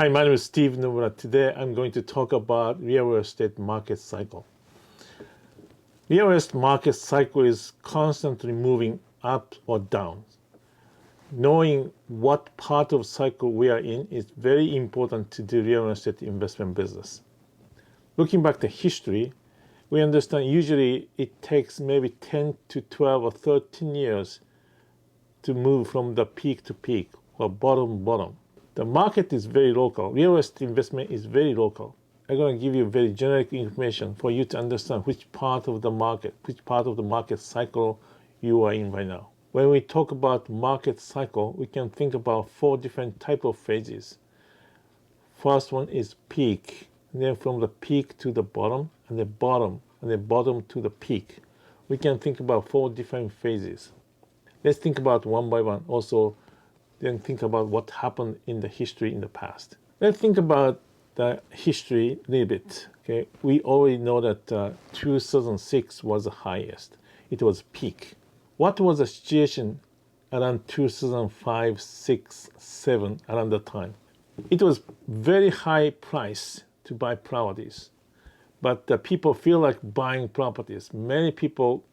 Hi, my name is Steve Nomura. Today I'm going to talk about real estate market cycle. Real estate market cycle is constantly moving up or down. Knowing what part of cycle we are in is very important to do real estate investment business. Looking back to history, we understand usually it takes maybe 10 to 12 or 13 years to move from the peak to peak or bottom. The market is very local. Real estate investment is very local. I'm going to give you very generic information for you to understand which part of the market cycle you are in right now. When we talk about market cycle, we can think about 4 different type of phases. First one is peak, and then from the peak to the bottom, and the bottom to the peak. We can think about 4 different phases. Let's think about one by one. Also, then think about what happened in the history in the past. Let's think about the history a little bit. Okay, we already know that 2006 was the highest. It was peak. What was the situation around 2005, 6, 7 around that time? It was very high price to buy properties, but people feel like buying properties. Many people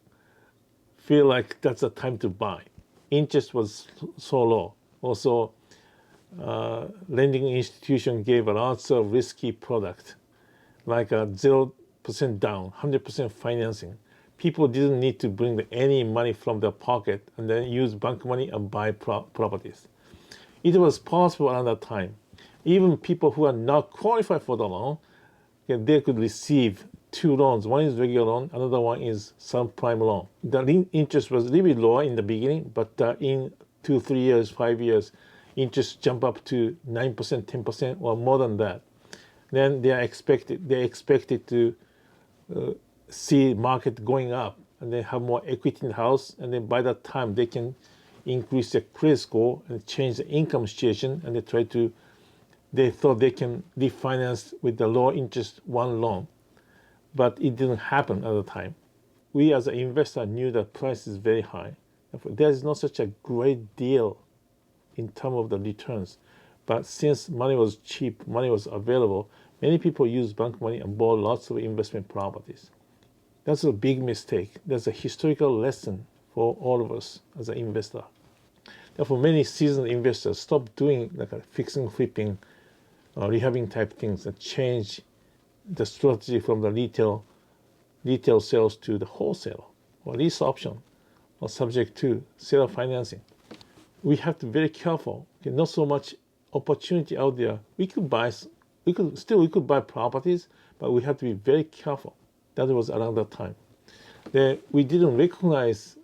feel like that's the time to buy. Interest was so low. Also, lending institution gave lots of risky product, like a 0% down, 100% financing. People didn't need to bring any money from their pocket and then use bank money and buy properties. It was possible at that time. Even people who are not qualified for the loan, they could receive 2 loans. One is regular loan, another one is subprime loan. The interest was a little bit lower in the beginning, but in 2, 3 years, 5 years, interest jump up to 9%, 10%, or more than that. Then they expected to see market going up, and they have more equity in the house, and then by that time they can increase their credit score and change the income situation, and they thought they can refinance with the low interest one loan, but it didn't happen at the time. We as an investor knew that price is very high. There is not such a great deal in terms of the returns. But since money was cheap, money was available, many people used bank money and bought lots of investment properties. That's a big mistake. That's a historical lesson for all of us as an investor. Therefore, many seasoned investors stopped doing like a fixing, flipping, rehabbing type things and change the strategy from the retail sales to the wholesale or lease option, or subject to seller financing. We have to be very careful. Okay, not so much opportunity out there. We could buy properties, but we have to be very careful. That was around that time. We didn't recognize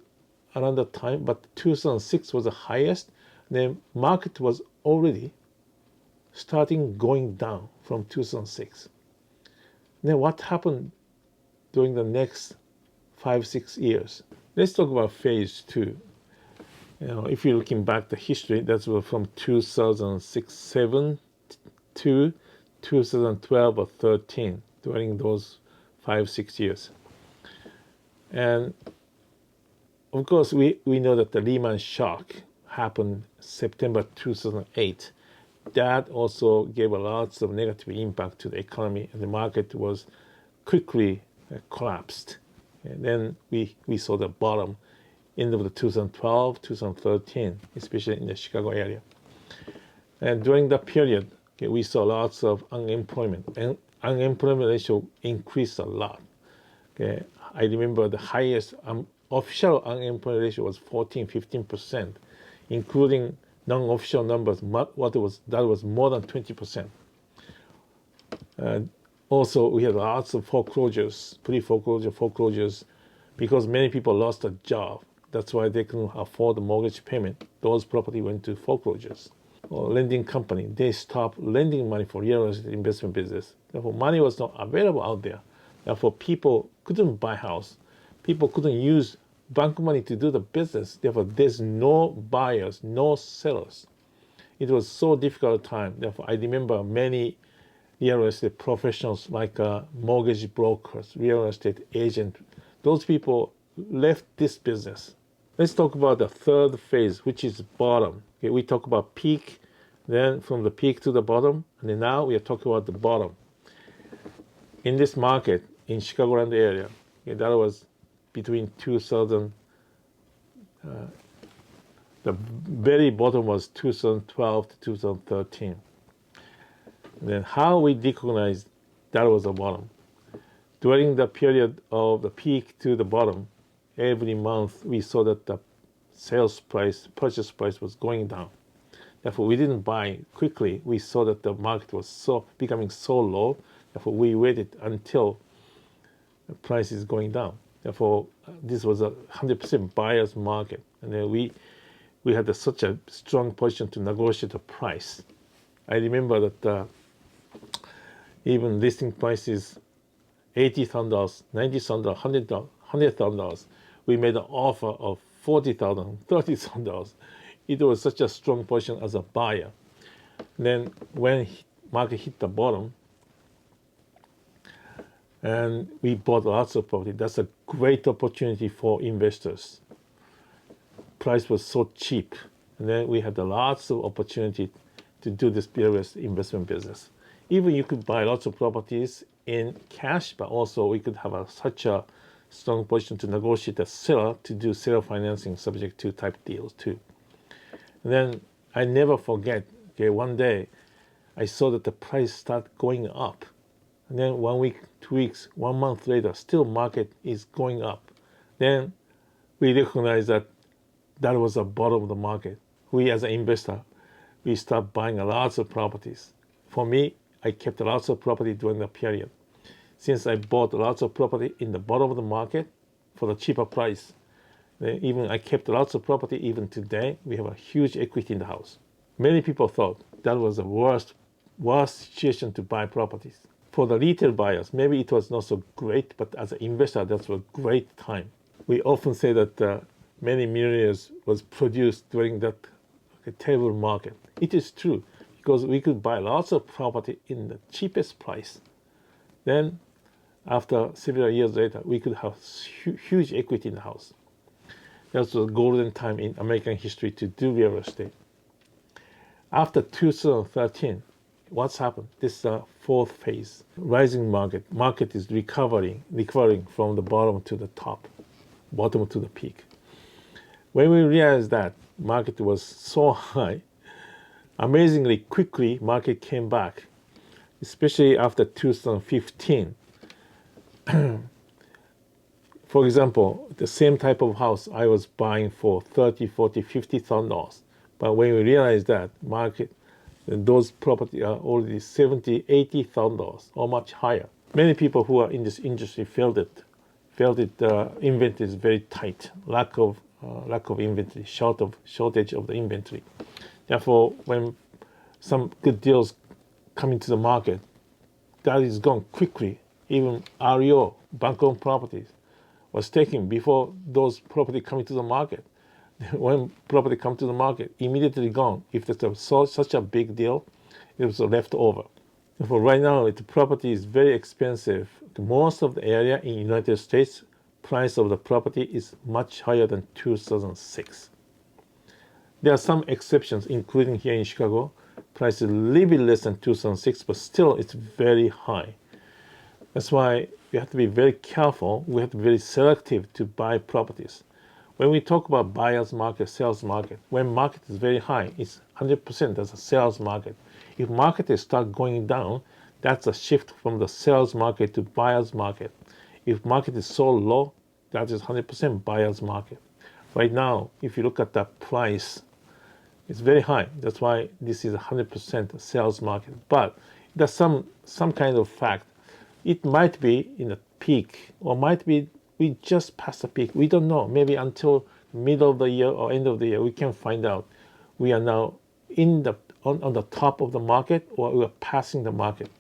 around that time, but 2006 was the highest. The market was already starting going down from 2006. Then what happened during the next 5, 6 years? Let's talk about phase 2. If you're looking back the history, that's from 2006, 7 to 2012 or 13, during those 5, 6 years. And of course, we know that the Lehman shock happened September 2008. That also gave lots of negative impact to the economy, and the market was quickly collapsed. And then we saw the bottom end of the 2012, 2013, especially in the Chicago area. And during that period, we saw lots of unemployment, and unemployment ratio increased a lot. I remember the highest official unemployment ratio was 14, 15%, including non-official numbers. That was more than 20%. Also, we had lots of foreclosures, foreclosures, because many people lost a job. That's why they couldn't afford the mortgage payment. Those property went to foreclosures. Or lending company, they stopped lending money for real estate investment business. Therefore, money was not available out there. Therefore, people couldn't buy house. People couldn't use bank money to do the business. Therefore, there's no buyers, no sellers. It was so difficult time. Therefore, I remember many real estate professionals like mortgage brokers, real estate agent. Those people left this business. Let's talk about the third phase, which is bottom. Okay, we talk about peak, then from the peak to the bottom, and then now we are talking about the bottom. In this market, in Chicagoland area, that was between 2000, the very bottom was 2012 to 2013. And then how we recognized that was the bottom. During the period of the peak to the bottom, every month we saw that the sales price, purchase price was going down. Therefore, we didn't buy quickly. We saw that the market was becoming so low. Therefore, we waited until the price is going down. Therefore, this was a 100% buyer's market. And then we had such a strong position to negotiate the price. I remember that even listing prices $80,000, $90,000, $100,000. We made an offer of $40,000, $30,000. It was such a strong position as a buyer. Then when market hit the bottom, and we bought lots of property, that's a great opportunity for investors. Price was so cheap, and then we had lots of opportunity to do this real estate investment business. Even you could buy lots of properties in cash, but also we could have such a strong position to negotiate a seller to do seller financing subject to type deals too. And then I never forget, one day I saw that the price started going up. And then 1 week, 2 weeks, 1 month later, still market is going up. Then we recognized that that was the bottom of the market. We as an investor, we start buying lots of properties. For me, I kept lots of property during the period. Since I bought lots of property in the bottom of the market for the cheaper price, even I kept lots of property. Even today, we have a huge equity in the house. Many people thought that was the worst situation to buy properties. For the retail buyers, maybe it was not so great, but as an investor, that's a great time. We often say that many millionaires was produced during that terrible market. It is true, because we could buy lots of property in the cheapest price. Then, after several years later, we could have huge equity in the house. That was a golden time in American history to do real estate. After 2013, what's happened? This is the fourth phase. Rising market. Market is recovering from the bottom to the top, bottom to the peak. When we realized that market was so high, amazingly quickly market came back, especially after 2015. For example, the same type of house I was buying for $30,000, $40,000, $50,000. But when we realized that market, those property are already $70,000, $80,000 or much higher. Many people who are in this industry felt it. Inventory is very tight, lack of inventory, shortage of the inventory. Therefore, when some good deals come into the market, that is gone quickly. Even REO, bank-owned properties, was taken before those property come into the market. When property come to the market, immediately gone. If there's such a big deal, it was left over. Therefore, right now, the property is very expensive. Most of the area in United States, price of the property is much higher than 2006. There are some exceptions, including here in Chicago. Price is a little bit less than 2006, but still it's very high. That's why we have to be very careful. We have to be very selective to buy properties. When we talk about buyer's market, sales market, when market is very high, it's 100% as a sales market. If market is start going down, that's a shift from the sales market to buyer's market. If market is so low, that is 100% buyer's market. Right now, if you look at that price, it's very high. That's why this is 100% sales market. But there's some kind of fact. It might be in a peak, or might be we just passed the peak. We don't know. Maybe until middle of the year or end of the year, we can find out. We are now on the top of the market, or we are passing the market.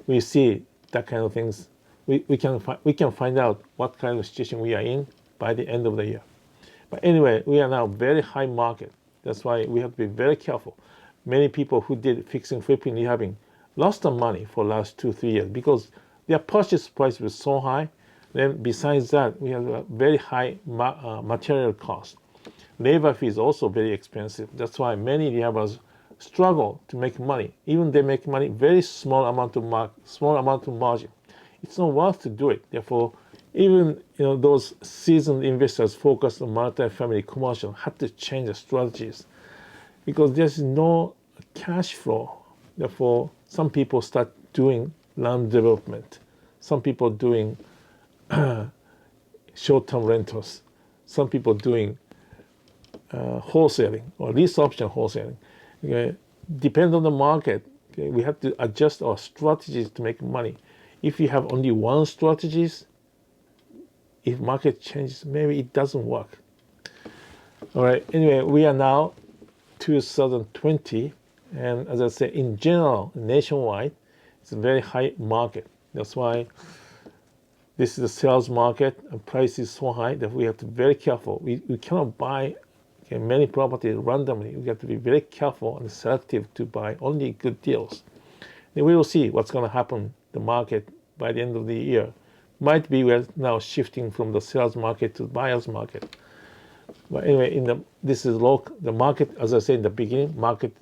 We see that kind of things. We can find out what kind of situation we are in by the end of the year. But anyway, we are now very high market. That's why we have to be very careful. Many people who did fixing, flipping, rehabbing lost their money for the last 2-3 years because their purchase price was so high. Then besides that, we have a very high material cost. Labor fee is also very expensive. That's why many rehabbers struggle to make money. Even they make money, very small amount of margin. It's not worth to do it. Therefore, even those seasoned investors focused on multi-family commercial had to change their strategies because there's no cash flow. Therefore, some people start doing land development. Some people doing short-term rentals. Some people doing wholesaling or lease option wholesaling. Okay? Depend on the market. Okay? We have to adjust our strategies to make money. If you have only one strategies, if market changes, maybe it doesn't work. All right. Anyway, we are now 2020, and as I say, in general, nationwide, it's a very high market. That's why this is a sales market, and price is so high that we have to be very careful. We cannot buy many properties randomly. We have to be very careful and selective to buy only good deals. And we will see what's going to happen the market by the end of the year. Might be we're now shifting from the sales market to the buyer's market. But anyway, this is local. The market, as I said in the beginning, market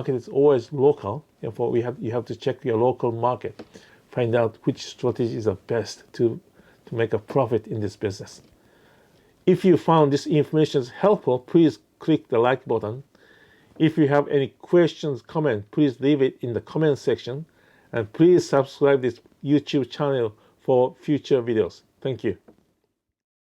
is always local. Therefore, you have to check your local market, find out which strategy is the best to make a profit in this business. If you found this information helpful, please click the like button. If you have any questions, comment, please leave it in the comment section. And please subscribe this YouTube channel for future videos. Thank you.